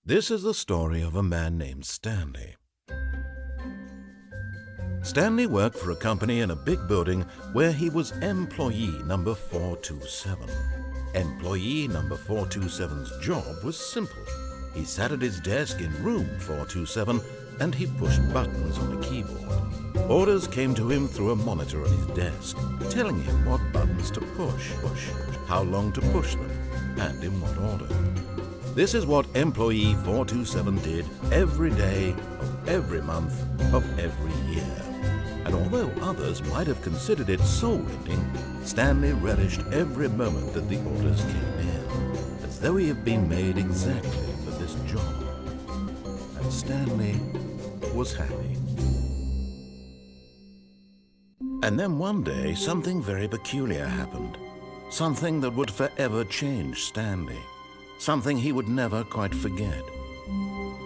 This is the story of a man named Stanley. Stanley worked for a company in a big building where he was employee number 427. Employee number 427's job was simple. He sat at his desk in room 427 and he pushed buttons on a keyboard. Orders came to him through a monitor on his desk, telling him what buttons to push, how long to push them, and in what order. This is what employee 427 did every day of every month of every year. And although others might have considered it soul-rending, Stanley relished every moment that the orders came in, as though he had been made exactly for this job. And Stanley was happy. And then one day, something very peculiar happened. Something that would forever change Stanley. Something he would never quite forget.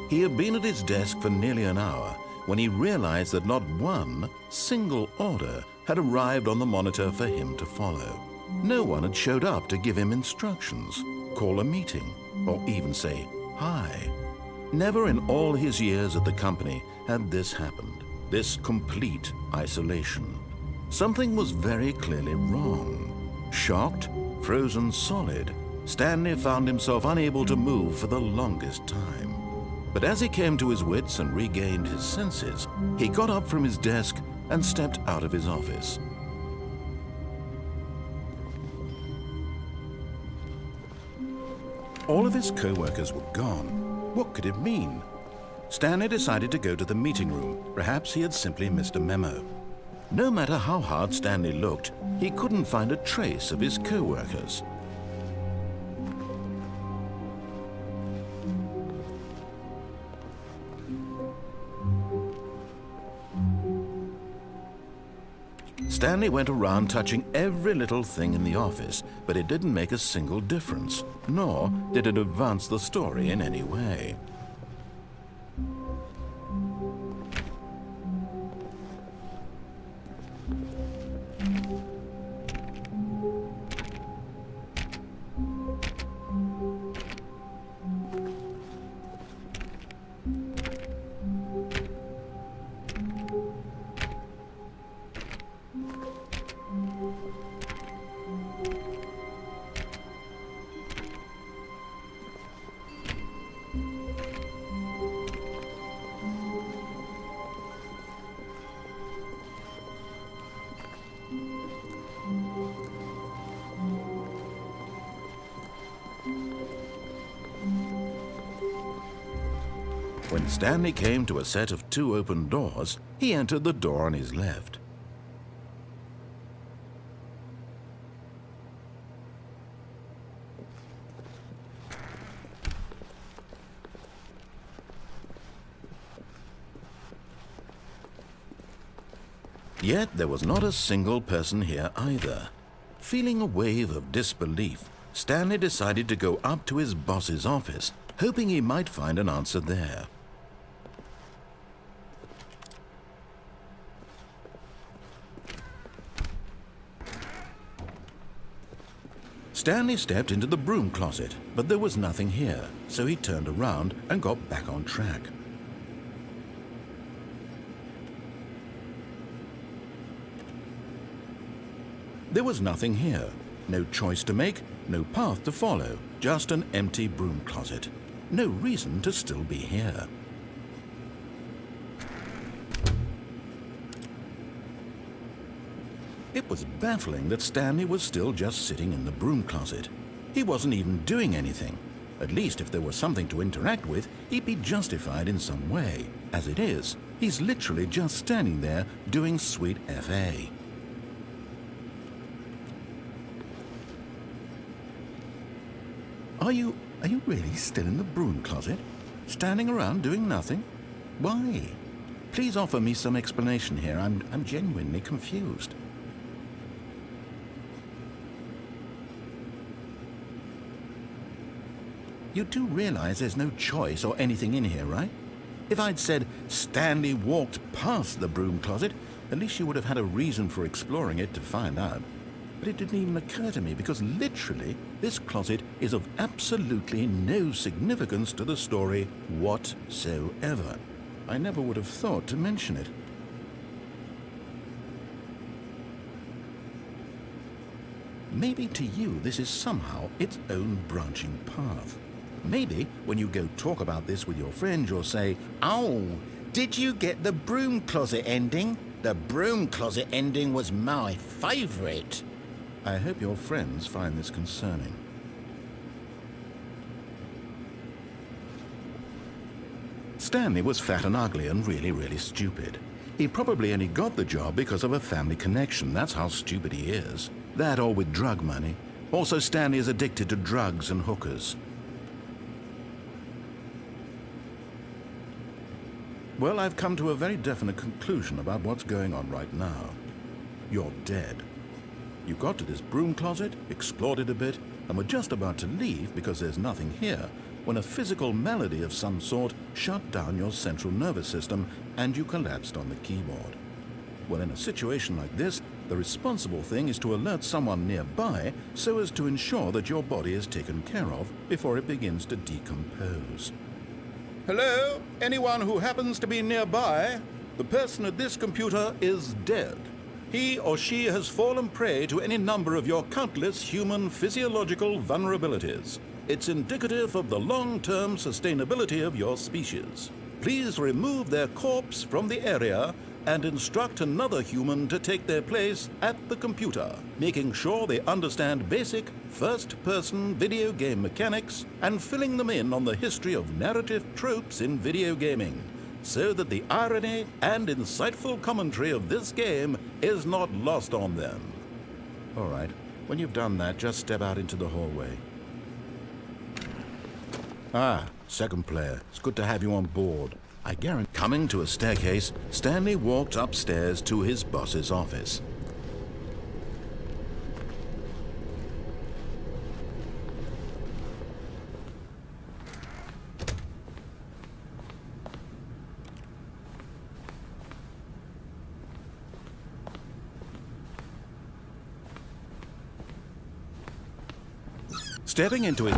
He had been at his desk for nearly an hour when he realized that not one single order had arrived on the monitor for him to follow. No one had showed up to give him instructions, call a meeting, or even say hi. Never in all his years at the company had this happened, this complete isolation. Something was very clearly wrong. Shocked, frozen solid, Stanley found himself unable to move for the longest time. But as he came to his wits and regained his senses, he got up from his desk and stepped out of his office. All of his co-workers were gone. What could it mean? Stanley decided to go to the meeting room. Perhaps he had simply missed a memo. No matter how hard Stanley looked, he couldn't find a trace of his co-workers. Stanley went around touching every little thing in the office, but it didn't make a single difference, nor did it advance the story in any way. When Stanley came to a set of 2 open doors, he entered the door on his left. Yet there was not a single person here either. Feeling a wave of disbelief, Stanley decided to go up to his boss's office, hoping he might find an answer there. Stanley stepped into the broom closet, but there was nothing here, so he turned around and got back on track. There was nothing here, no choice to make, no path to follow, just an empty broom closet. No reason to still be here. It was baffling that Stanley was still just sitting in the broom closet. He wasn't even doing anything. At least if there was something to interact with, he'd be justified in some way. As it is, he's literally just standing there doing sweet FA. Are you really still in the broom closet? Standing around doing nothing? Why? Please offer me some explanation here. I'm genuinely confused. You do realize there's no choice or anything in here, right? If I'd said Stanley walked past the broom closet, at least you would have had a reason for exploring it to find out. But it didn't even occur to me because literally this closet is of absolutely no significance to the story whatsoever. I never would have thought to mention it. Maybe to you this is somehow its own branching path. Maybe when you go talk about this with your friend, you'll say, "Oh, did you get the broom closet ending? The broom closet ending was my favorite." I hope your friends find this concerning. Stanley was fat and ugly and really stupid. He probably only got the job because of a family connection. That's how stupid he is. That or with drug money. Also, Stanley is addicted to drugs and hookers. Well, I've come to a very definite conclusion about what's going on right now. You're dead. You got to this broom closet, explored it a bit, and were just about to leave because there's nothing here, when a physical malady of some sort shut down your central nervous system and you collapsed on the keyboard. Well, in a situation like this, the responsible thing is to alert someone nearby so as to ensure that your body is taken care of before it begins to decompose. Hello? Anyone who happens to be nearby? The person at this computer is dead. He or she has fallen prey to any number of your countless human physiological vulnerabilities. It's indicative of the long-term sustainability of your species. Please remove their corpse from the area and instruct another human to take their place at the computer, making sure they understand basic first-person video game mechanics and filling them in on the history of narrative tropes in video gaming, so that the irony and insightful commentary of this game is not lost on them. All right, when you've done that, just step out into the hallway. Ah, second player. It's good to have you on board. I guarantee. Coming to a staircase, Stanley walked upstairs to his boss's office. Stepping into his...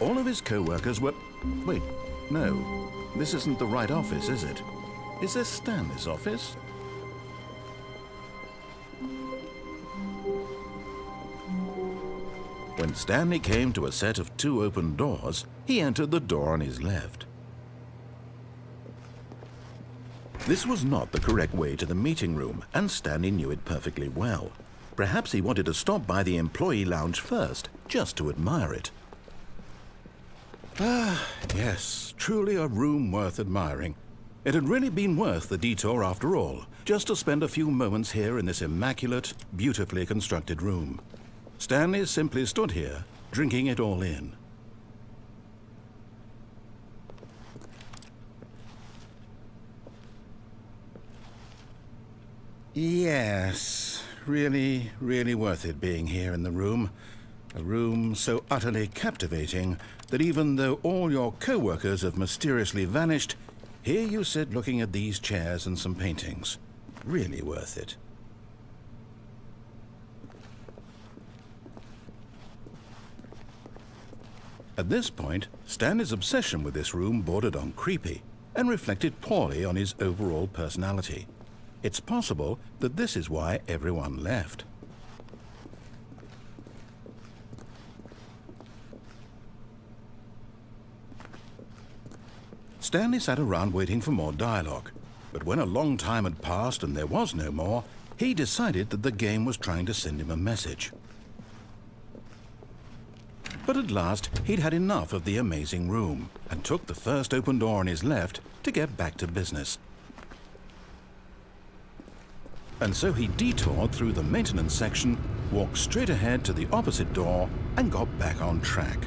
All of his co-workers were... Wait, no. This isn't the right office, is it? Is this Stanley's office? When Stanley came to a set of 2 open doors, he entered the door on his left. This was not the correct way to the meeting room, and Stanley knew it perfectly well. Perhaps he wanted to stop by the employee lounge first, just to admire it. Ah, yes, truly a room worth admiring. It had really been worth the detour after all, just to spend a few moments here in this immaculate, beautifully constructed room. Stanley simply stood here, drinking it all in. Yes, really, really worth it being here in the room. A room so utterly captivating that even though all your co-workers have mysteriously vanished, here you sit looking at these chairs and some paintings. Really worth it. At this point, Stanley's obsession with this room bordered on creepy and reflected poorly on his overall personality. It's possible that this is why everyone left. Stanley sat around waiting for more dialogue, but when a long time had passed and there was no more, he decided that the game was trying to send him a message. But at last, he'd had enough of the amazing room and took the first open door on his left to get back to business. And so he detoured through the maintenance section, walked straight ahead to the opposite door, and got back on track.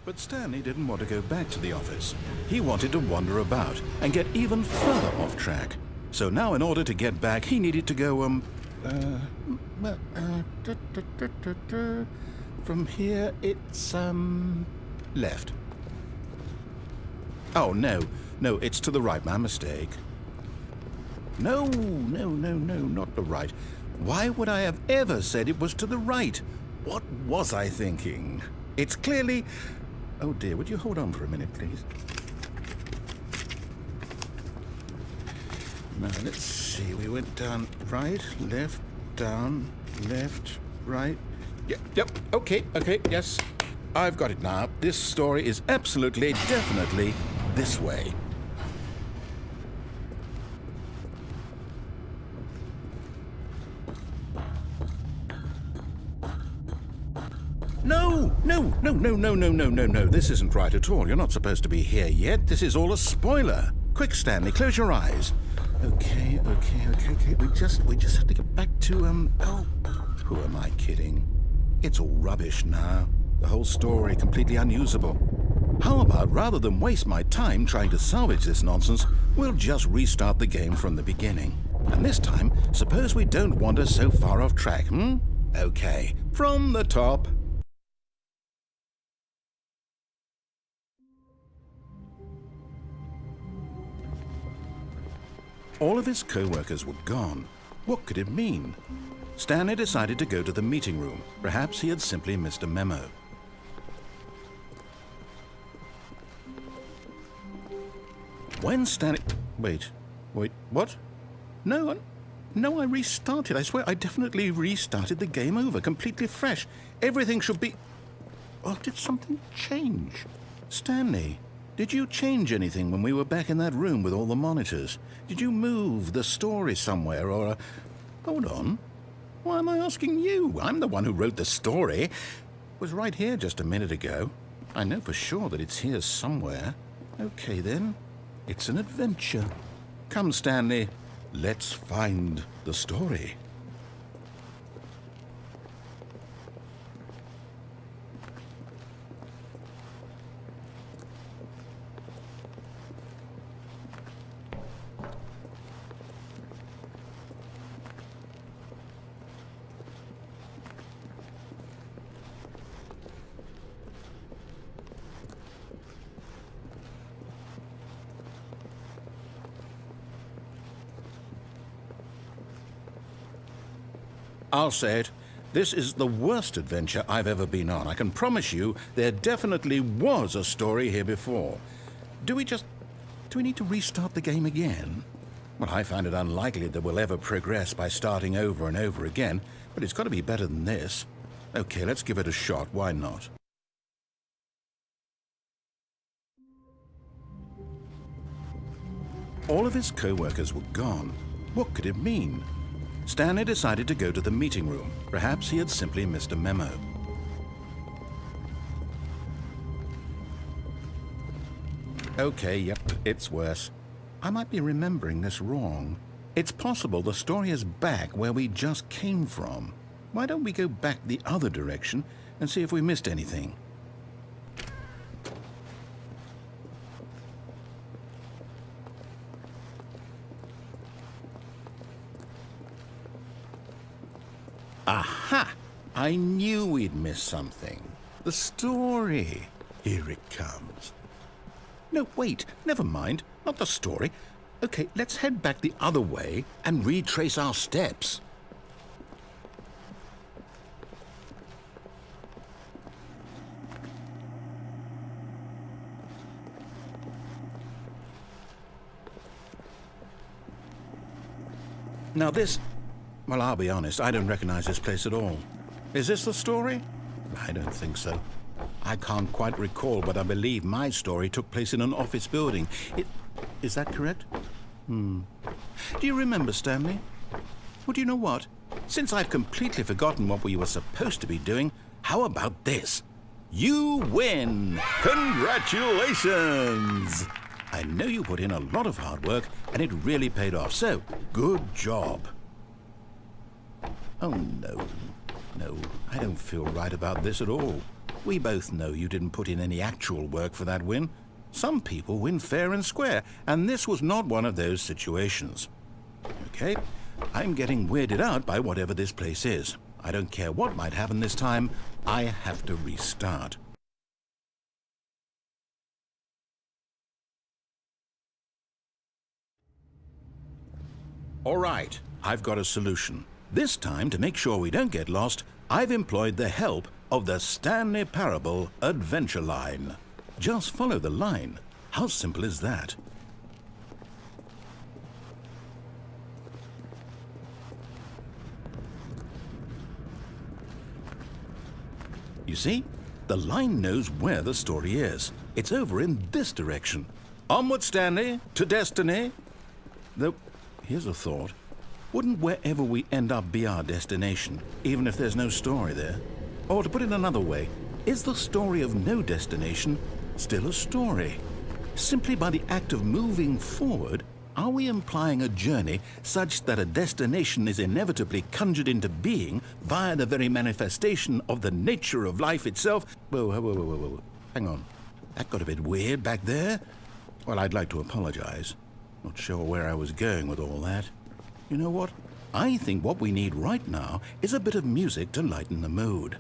But Stanley didn't want to go back to the office. He wanted to wander about and get even further off track. So now in order to get back, he needed to go, from here it's, left. Oh, no, it's to the right, my mistake. No, not the right. Why would I have ever said it was to the right? What was I thinking? It's clearly... Oh dear, would you hold on for a minute, please? Now, let's see. We went down right, left, down, left, right. Yep, okay, yes. I've got it now. This story is absolutely, definitely this way. No. This isn't right at all. You're not supposed to be here yet. This is all a spoiler. Quick, Stanley, close your eyes. Okay. We just have to get back to, oh, who am I kidding? It's all rubbish now. The whole story completely unusable. How about, rather than waste my time trying to salvage this nonsense, we'll just restart the game from the beginning. And this time, suppose we don't wander so far off track, Okay, from the top. All of his co-workers were gone. What could it mean? Stanley decided to go to the meeting room. Perhaps he had simply missed a memo. When Stanley... Wait, what? No, I restarted. I swear I definitely restarted the game over, completely fresh. Everything should be... Oh, did something change? Stanley, did you change anything when we were back in that room with all the monitors? Did you move the story somewhere or... Hold on. Why am I asking you? I'm the one who wrote the story. It was right here just a minute ago. I know for sure that it's here somewhere. Okay, then. It's an adventure. Come, Stanley. Let's find the story. I'll say it. This is the worst adventure I've ever been on. I can promise you there definitely was a story here before. Do we need to restart the game again? Well, I find it unlikely that we'll ever progress by starting over and over again, but it's got to be better than this. Okay, let's give it a shot. Why not? All of his co-workers were gone. What could it mean? Stanley decided to go to the meeting room. Perhaps he had simply missed a memo. Okay, yep, it's worse. I might be remembering this wrong. It's possible the story is back where we just came from. Why don't we go back the other direction and see if we missed anything? Aha! I knew we'd missed something. The story. Here it comes. No, wait, never mind. Not the story. Okay, let's head back the other way and retrace our steps. Now this... Well, I'll be honest, I don't recognize this place at all. Is this the story? I don't think so. I can't quite recall, but I believe my story took place in an office building. Is that correct? Do you remember, Stanley? Well, do you know what? Since I've completely forgotten what we were supposed to be doing, how about this? You win! Congratulations! I know you put in a lot of hard work, and it really paid off, so good job. Oh, no. No, I don't feel right about this at all. We both know you didn't put in any actual work for that win. Some people win fair and square, and this was not one of those situations. Okay, I'm getting weirded out by whatever this place is. I don't care what might happen this time. I have to restart. All right, I've got a solution. This time, to make sure we don't get lost, I've employed the help of the Stanley Parable adventure line. Just follow the line. How simple is that? You see? The line knows where the story is. It's over in this direction. Onward, Stanley, to destiny. Though, here's a thought. Wouldn't wherever we end up be our destination, even if there's no story there? Or to put it another way, is the story of no destination still a story? Simply by the act of moving forward, are we implying a journey such that a destination is inevitably conjured into being via the very manifestation of the nature of life itself? Whoa. Hang on. That got a bit weird back there. Well, I'd like to apologize. Not sure where I was going with all that. You know what? I think what we need right now is a bit of music to lighten the mood.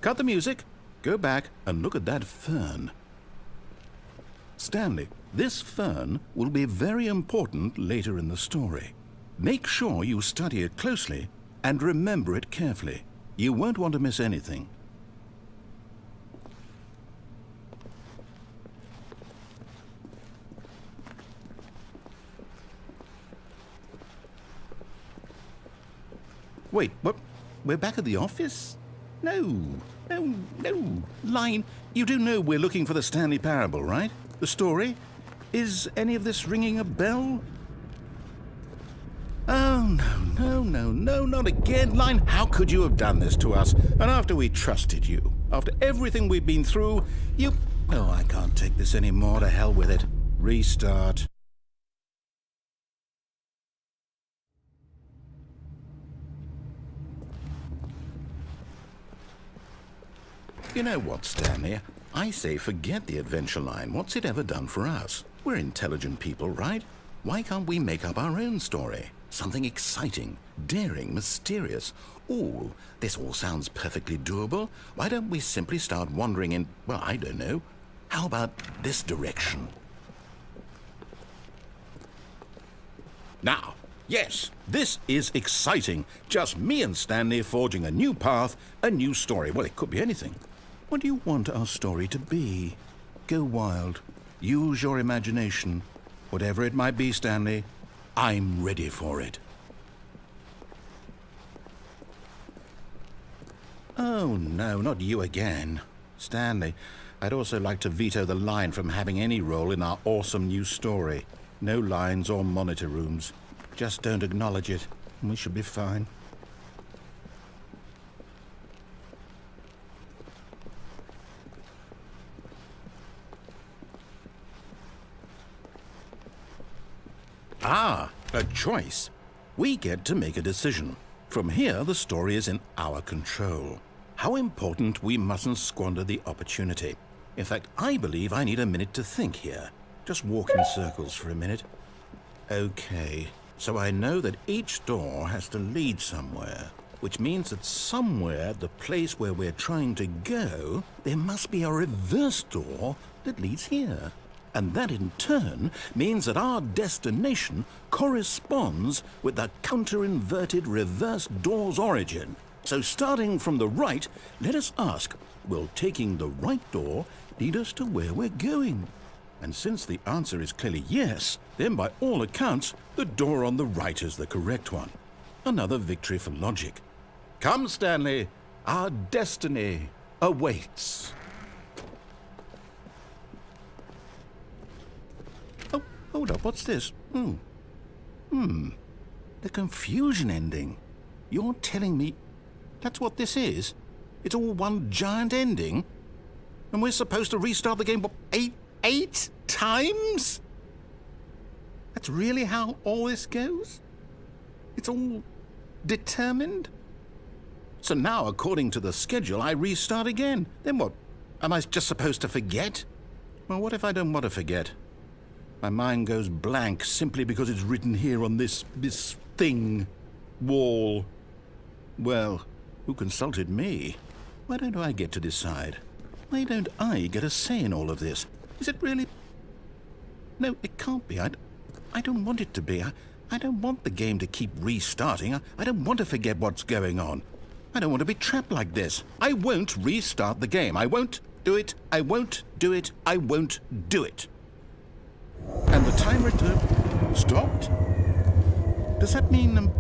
Cut the music, go back and look at that fern. Stanley, this fern will be very important later in the story. Make sure you study it closely and remember it carefully. You won't want to miss anything. Wait, what? We're back at the office? No. Line, you do know we're looking for the Stanley Parable, right? The story? Is any of this ringing a bell? Oh, no, not again. Line, how could you have done this to us? And after we trusted you, after everything we've been through, you... Oh, I can't take this anymore. To hell with it. Restart. You know what, Stanley? I say forget the adventure line. What's it ever done for us? We're intelligent people, right? Why can't we make up our own story? Something exciting, daring, mysterious. Ooh, this all sounds perfectly doable. Why don't we simply start wandering in, well, I don't know. How about this direction? Now, yes, this is exciting. Just me and Stanley forging a new path, a new story. Well, it could be anything. What do you want our story to be? Go wild. Use your imagination. Whatever it might be, Stanley, I'm ready for it. Oh, no, not you again. Stanley, I'd also like to veto the line from having any role in our awesome new story. No lines or monitor rooms. Just don't acknowledge it, and we should be fine. Ah, a choice. We get to make a decision. From here, the story is in our control. How important we mustn't squander the opportunity. In fact, I believe I need a minute to think here. Just walk in circles for a minute. Okay, so I know that each door has to lead somewhere, which means that somewhere, the place where we're trying to go, there must be a reverse door that leads here. And that in turn means that our destination corresponds with the counter-inverted reverse door's origin. So starting from the right, let us ask, will taking the right door lead us to where we're going? And since the answer is clearly yes, then by all accounts, the door on the right is the correct one. Another victory for logic. Come, Stanley, our destiny awaits. Oh, hold up, what's this? The confusion ending. You're telling me that's what this is? It's all one giant ending? And we're supposed to restart the game, what, eight times? That's really how all this goes? It's all determined? So now, according to the schedule, I restart again. Then what? Am I just supposed to forget? Well, what if I don't want to forget? My mind goes blank simply because it's written here on this thing, wall. Well, who consulted me? Why don't I get to decide? Why don't I get a say in all of this? Is it really? No, it can't be. I don't want it to be. I don't want the game to keep restarting. I don't want to forget what's going on. I don't want to be trapped like this. I won't restart the game. I won't do it. I won't do it. I won't do it. And the timer stopped? Does that mean,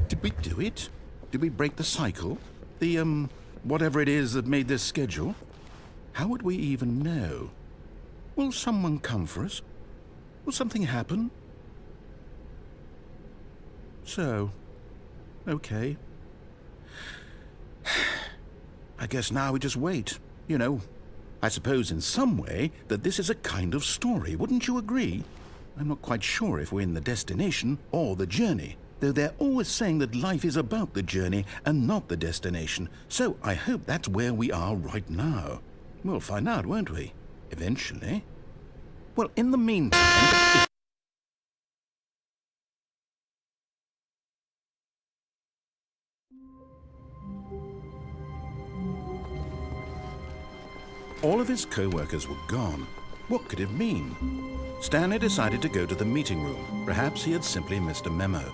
did we do it? Did we break the cycle? The, whatever it is that made this schedule? How would we even know? Will someone come for us? Will something happen? So, okay. I guess now we just wait, you know. I suppose in some way that this is a kind of story, wouldn't you agree? I'm not quite sure if we're in the destination or the journey, though they're always saying that life is about the journey and not the destination, so I hope that's where we are right now. We'll find out, won't we? Eventually. Well, in the meantime... All of his co-workers were gone. What could it mean? Stanley decided to go to the meeting room. Perhaps he had simply missed a memo.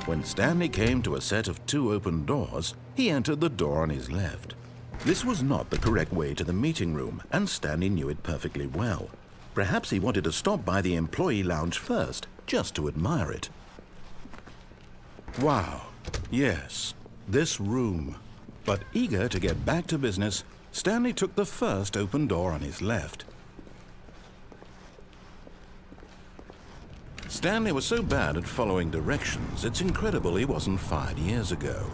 When Stanley came to a set of 2 open doors, he entered the door on his left. This was not the correct way to the meeting room, and Stanley knew it perfectly well. Perhaps he wanted to stop by the employee lounge first, just to admire it. Wow, yes, this room. But eager to get back to business, Stanley took the first open door on his left. Stanley was so bad at following directions, it's incredible he wasn't fired years ago.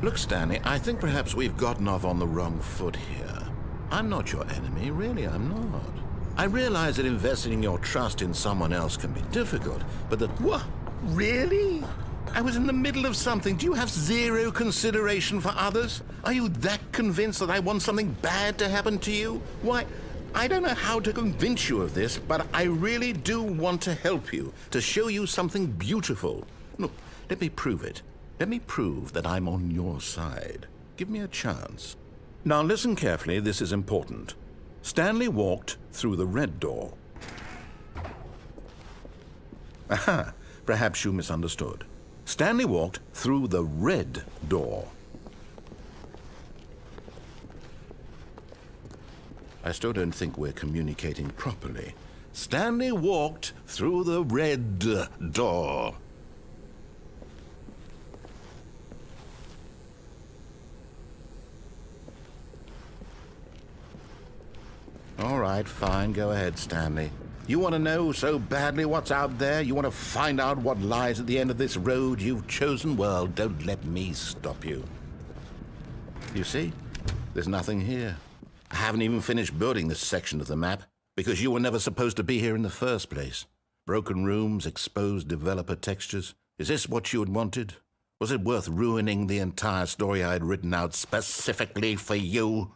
Look, Stanley, I think perhaps we've gotten off on the wrong foot here. I'm not your enemy, really, I'm not. I realize that investing your trust in someone else can be difficult, but that... What? Really? I was in the middle of something. Do you have zero consideration for others? Are you that convinced that I want something bad to happen to you? Why, I don't know how to convince you of this, but I really do want to help you, to show you something beautiful. Look, let me prove it. Let me prove that I'm on your side. Give me a chance. Now listen carefully, this is important. Stanley walked through the red door. Aha, perhaps you misunderstood. Stanley walked through the red door. I still don't think we're communicating properly. Stanley walked through the red door. All right, fine, go ahead, Stanley. You want to know so badly what's out there? You want to find out what lies at the end of this road you've chosen? Well, don't let me stop you. You see, there's nothing here. I haven't even finished building this section of the map, because you were never supposed to be here in the first place. Broken rooms, exposed developer textures. Is this what you had wanted? Was it worth ruining the entire story I had written out specifically for you?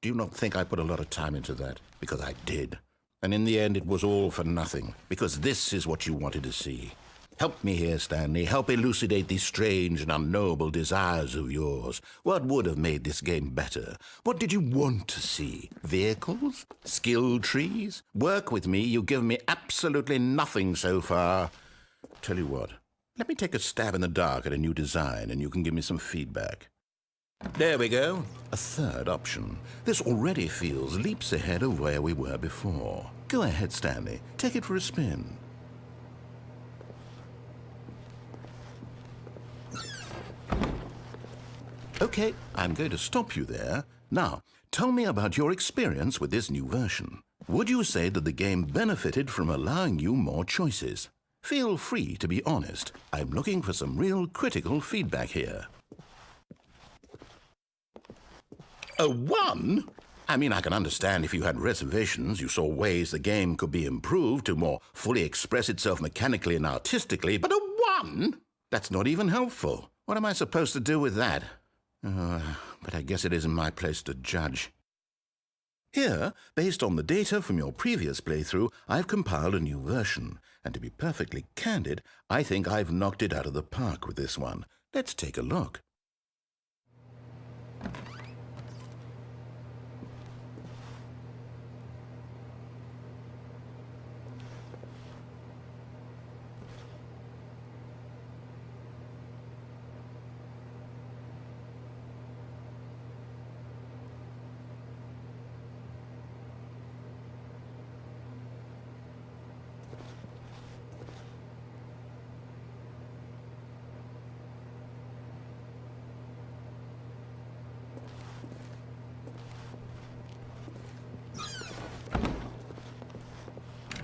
Do you not think I put a lot of time into that? Because I did. And in the end, it was all for nothing, because this is what you wanted to see. Help me here, Stanley. Help elucidate these strange and unknowable desires of yours. What would have made this game better? What did you want to see? Vehicles? Skill trees? Work with me. You've given me absolutely nothing so far. Tell you what, let me take a stab in the dark at a new design, and you can give me some feedback. There we go. A third option. This already feels leaps ahead of where we were before. Go ahead, Stanley. Take it for a spin. Okay, I'm going to stop you there. Now, tell me about your experience with this new version. Would you say that the game benefited from allowing you more choices? Feel free to be honest. I'm looking for some real critical feedback here. A 1? I mean, I can understand if you had reservations, you saw ways the game could be improved to more fully express itself mechanically and artistically, but a 1? That's not even helpful. What am I supposed to do with that? But I guess it isn't my place to judge. Here, based on the data from your previous playthrough, I've compiled a new version. And to be perfectly candid, I think I've knocked it out of the park with this one. Let's take a look.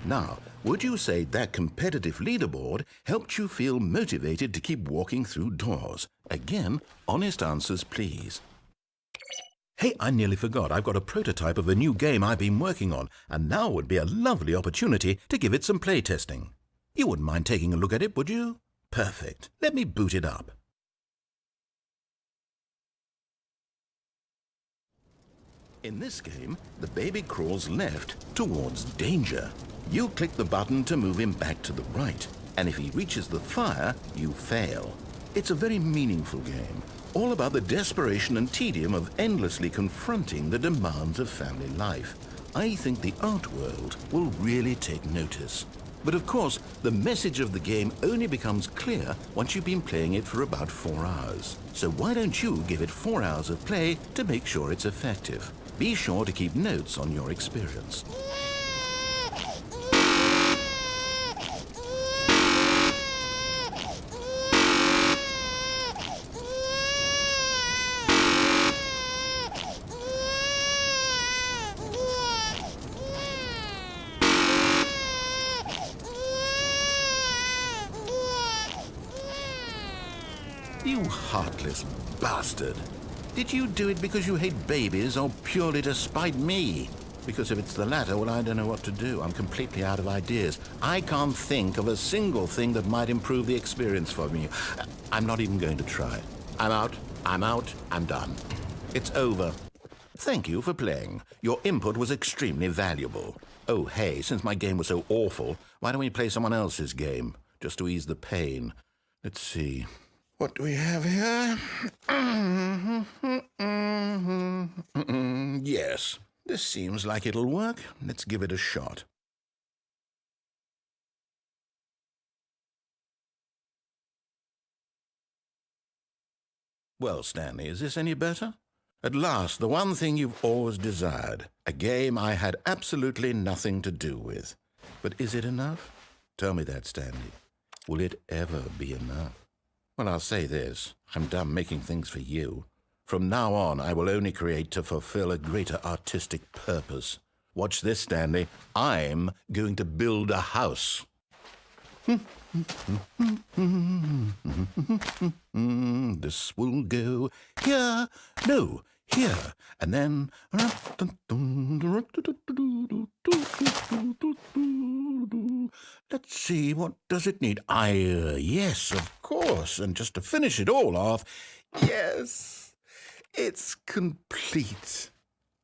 Now, would you say that competitive leaderboard helped you feel motivated to keep walking through doors? Again, honest answers, please. Hey, I nearly forgot. I've got a prototype of a new game I've been working on, and now would be a lovely opportunity to give it some playtesting. You wouldn't mind taking a look at it, would you? Perfect. Let me boot it up. In this game, the baby crawls left towards danger. You click the button to move him back to the right, and if he reaches the fire, you fail. It's a very meaningful game, all about the desperation and tedium of endlessly confronting the demands of family life. I think the art world will really take notice. But of course, the message of the game only becomes clear once you've been playing it for about 4 hours. So why don't you give it 4 hours of play to make sure it's effective? Be sure to keep notes on your experience. You heartless bastard. Did you do it because you hate babies or purely to spite me? Because if it's the latter, well, I don't know what to do. I'm completely out of ideas. I can't think of a single thing that might improve the experience for me. I'm not even going to try. I'm out, I'm done. It's over. Thank you for playing. Your input was extremely valuable. Oh, hey, since my game was so awful, why don't we play someone else's game? Just to ease the pain. Let's see. What do we have here? Yes, this seems like it'll work. Let's give it a shot. Well, Stanley, is this any better? At last, the one thing you've always desired. A game I had absolutely nothing to do with. But is it enough? Tell me that, Stanley. Will it ever be enough? Well, I'll say this. I'm done making things for you. From now on, I will only create to fulfill a greater artistic purpose. Watch this, Stanley. I'm going to build a house. This will go here. No, here. And then... Let's see, what does it need? Yes, of course. And just to finish it all off, yes, it's complete.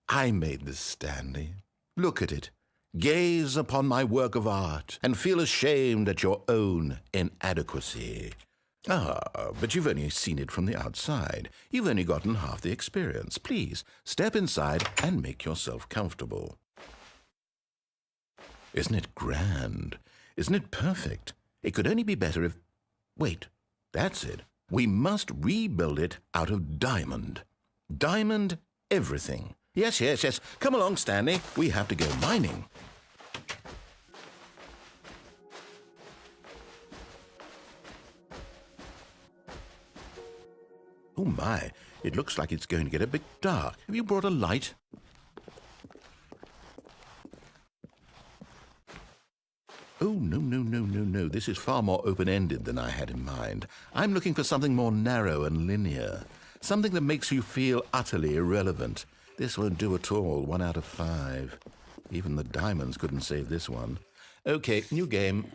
I made this, Stanley. Look at it. Gaze upon my work of art and feel ashamed at your own inadequacy. Ah, but you've only seen it from the outside. You've only gotten half the experience. Please, step inside and make yourself comfortable. Isn't it grand? Isn't it perfect? It could only be better if... Wait, that's it. We must rebuild it out of diamond. Diamond everything. Yes. Come along, Stanley. We have to go mining. Oh my, it looks like it's going to get a bit dark. Have you brought a light? Oh, no. This is far more open-ended than I had in mind. I'm looking for something more narrow and linear. Something that makes you feel utterly irrelevant. This won't do at all. 1 out of 5. Even the diamonds couldn't save this one. Okay, new game.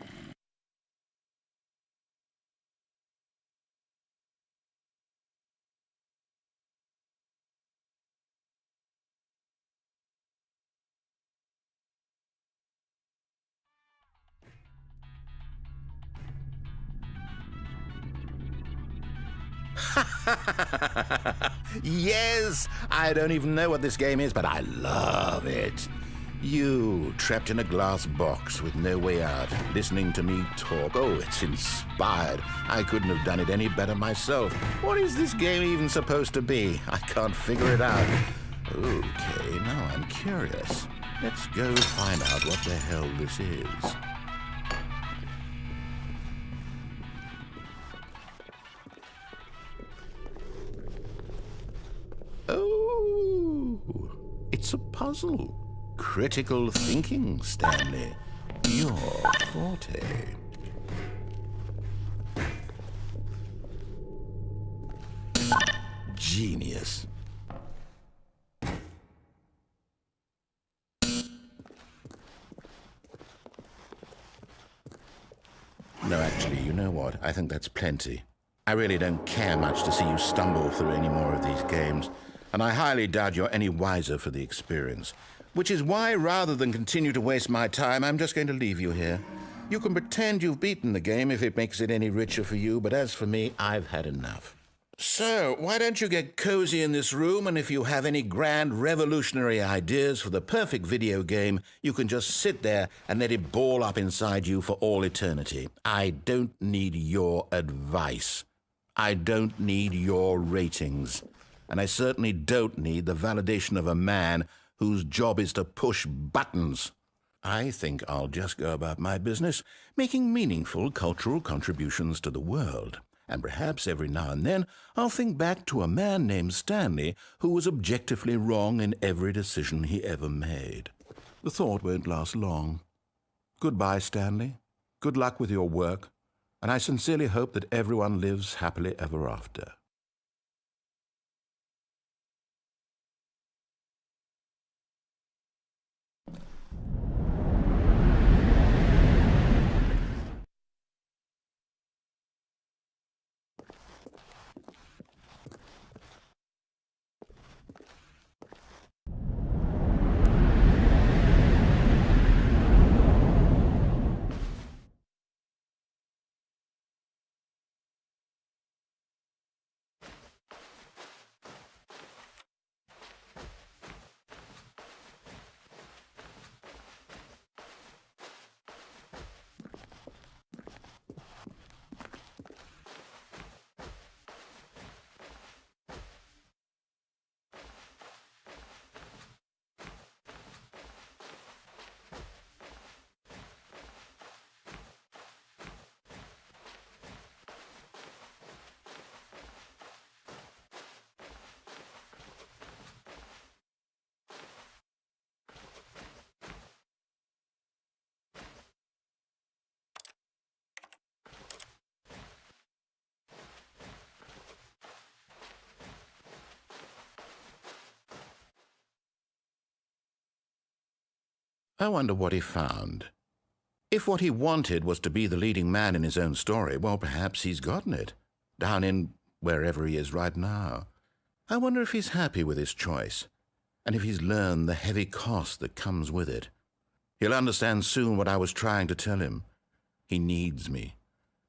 Yes! I don't even know what this game is, but I love it. You, trapped in a glass box with no way out, listening to me talk. Oh, it's inspired. I couldn't have done it any better myself. What is this game even supposed to be? I can't figure it out. Okay, now I'm curious. Let's go find out what the hell this is. Oh, it's a puzzle. Critical thinking, Stanley. Your forte. Genius. No, actually, you know what? I think that's plenty. I really don't care much to see you stumble through any more of these games, and I highly doubt you're any wiser for the experience. Which is why, rather than continue to waste my time, I'm just going to leave you here. You can pretend you've beaten the game if it makes it any richer for you, but as for me, I've had enough. So, why don't you get cozy in this room, and if you have any grand revolutionary ideas for the perfect video game, you can just sit there and let it ball up inside you for all eternity. I don't need your advice. I don't need your ratings. And I certainly don't need the validation of a man whose job is to push buttons. I think I'll just go about my business, making meaningful cultural contributions to the world. And perhaps every now and then I'll think back to a man named Stanley who was objectively wrong in every decision he ever made. The thought won't last long. Goodbye, Stanley. Good luck with your work, and I sincerely hope that everyone lives happily ever after. I wonder what he found. If what he wanted was to be the leading man in his own story, well, perhaps he's gotten it, down in wherever he is right now. I wonder if he's happy with his choice, and if he's learned the heavy cost that comes with it. He'll understand soon what I was trying to tell him. He needs me.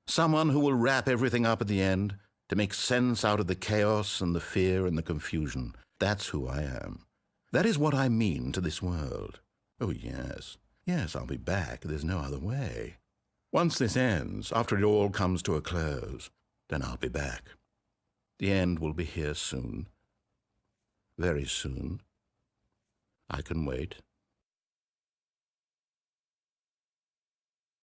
Someone who will wrap everything up at the end, to make sense out of the chaos and the fear and the confusion. That's who I am. That is what I mean to this world. Oh, yes. Yes, I'll be back. There's no other way. Once this ends, after it all comes to a close, then I'll be back. The end will be here soon. Very soon. I can wait.